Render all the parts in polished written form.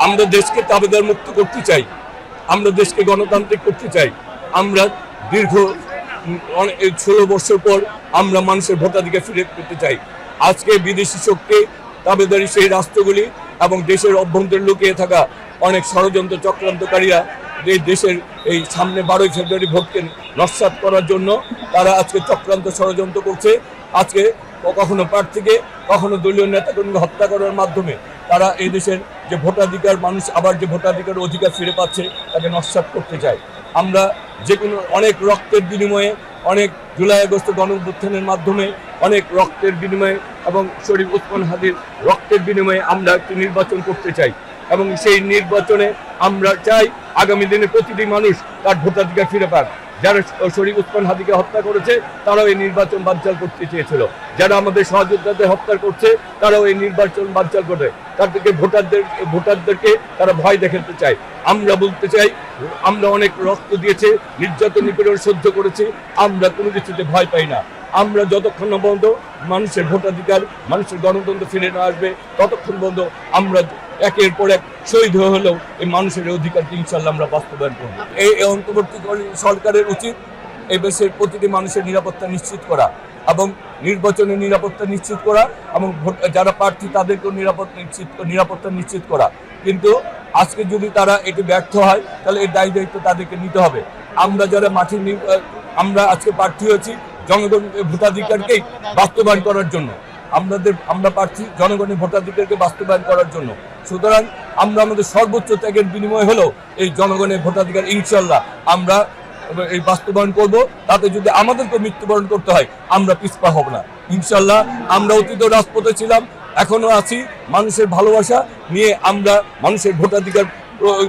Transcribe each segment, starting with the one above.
আমরা দেশকে তাবেদার মুক্ত করতে চাই, আমরা দেশকে গণতান্ত্রিক করতে চাই। আমরা দীর্ঘ 16 বছর পর আমরা মানুষের ভোটাধিকার ফিরে পেতে চাই। আজকে বিদেশি শক্তি, তাবেদারি সেই রাষ্ট্রগুলি এবং দেশের অভ্যন্তরে লুকিয়ে থাকা অনেক ষড়যন্ত্র চক্রান্তকারীরা এই দেশের এই সামনে 12ই ফেব্রুয়ারি ভোটকে নস্যাৎ করার জন্য তারা আজকে চক্রান্ত ষড়যন্ত্র করছে। আজকে কখনো প্রার্থীকে, কখনো দলীয় নেতাকর্মীকে হত্যা করার মাধ্যমে তারা এই দেশের যে ভোটাধিকার, মানুষ আবার যে ভোটাধিকার অধিকার ফিরে পাচ্ছে তাকে নস্যাৎ করতে চায়। আমরা যে কোনো অনেক রক্তের বিনিময়ে, অনেক জুলাই আগস্ট গণঅভ্যুত্থানের মাধ্যমে, অনেক রক্তের বিনিময়ে এবং শরীফ ওসমান হাদির রক্তের বিনিময়ে আমরা একটি নির্বাচন করতে চাই এবং সেই নির্বাচনে আমরা চাই আগামী দিনে প্রতিটি মানুষ তার ভোটাধিকার ফিরে পাক। যারা শরীফ ওসমান হাদিকে হত্যা করেছে তারাও এই নির্বাচন বানচাল করতে চেয়েছিল, যারা আমাদের সহযোদ্ধাদের হত্যা করছে তারাও এই নির্বাচন বানচাল করে তাদেরকে ভোটারদেরকে তারা ভয় দেখাতে চায়। আমরা বলতে চাই, আমরা অনেক রক্ত দিয়েছে, নির্যাতন নিপীড়ন সহ্য করেছি, আমরা কোনো কিছুতে ভয় পাই না। আমরা যতক্ষণ না পর্যন্ত মানুষের ভোটাধিকার, মানুষের গণতন্ত্র ফিরে না আসবে ততক্ষণ পর্যন্ত আমরা একের পর এক শহীদ হলেও এই মানুষের অধিকারকে ইনশাল্লাহ আমরা বাস্তবায়ন করব। এই অন্তর্বর্তীকালীন সরকারের উচিত এই দেশের প্রতিটি মানুষের নিরাপত্তা নিশ্চিত করা এবং নির্বাচনের নিরাপত্তা নিশ্চিত করা এবং যারা প্রার্থী তাদেরকেও নিরাপত্তা নিশ্চিত করা। কিন্তু আজকে যদি তারা এটি ব্যর্থ হয় তাহলে এর দায়িত্ব তাদেরকে নিতে হবে। আমরা যারা আমরা আজকে প্রার্থী হয়েছি জনগণের ভোটাধিকারকেই বাস্তবায়ন করার জন্য, আমরা প্রার্থী জনগণের ভোটাধিকারকে বাস্তবায়ন করার জন্য। সুতরাং আমরা আমাদের সর্বোচ্চ ত্যাগের বিনিময় হলেও এই জনগণের ভোটাধিকার ইনশাল্লাহ আমরা এই বাস্তবায়ন করব। তাতে যদি আমাদেরকে মৃত্যুবরণ করতে হয় আমরা পিছপা হব না ইনশাল্লাহ। আমরা অতীত রাজপথে ছিলাম, এখনো আছি। মানুষের ভালোবাসা নিয়ে আমরা মানুষের ভোটাধিকার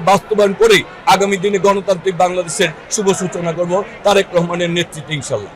বাস্তবায়ন করেই আগামী দিনে গণতান্ত্রিক বাংলাদেশের শুভ সূচনা করব তারেক রহমানের নেতৃত্বে ইনশাল্লাহ।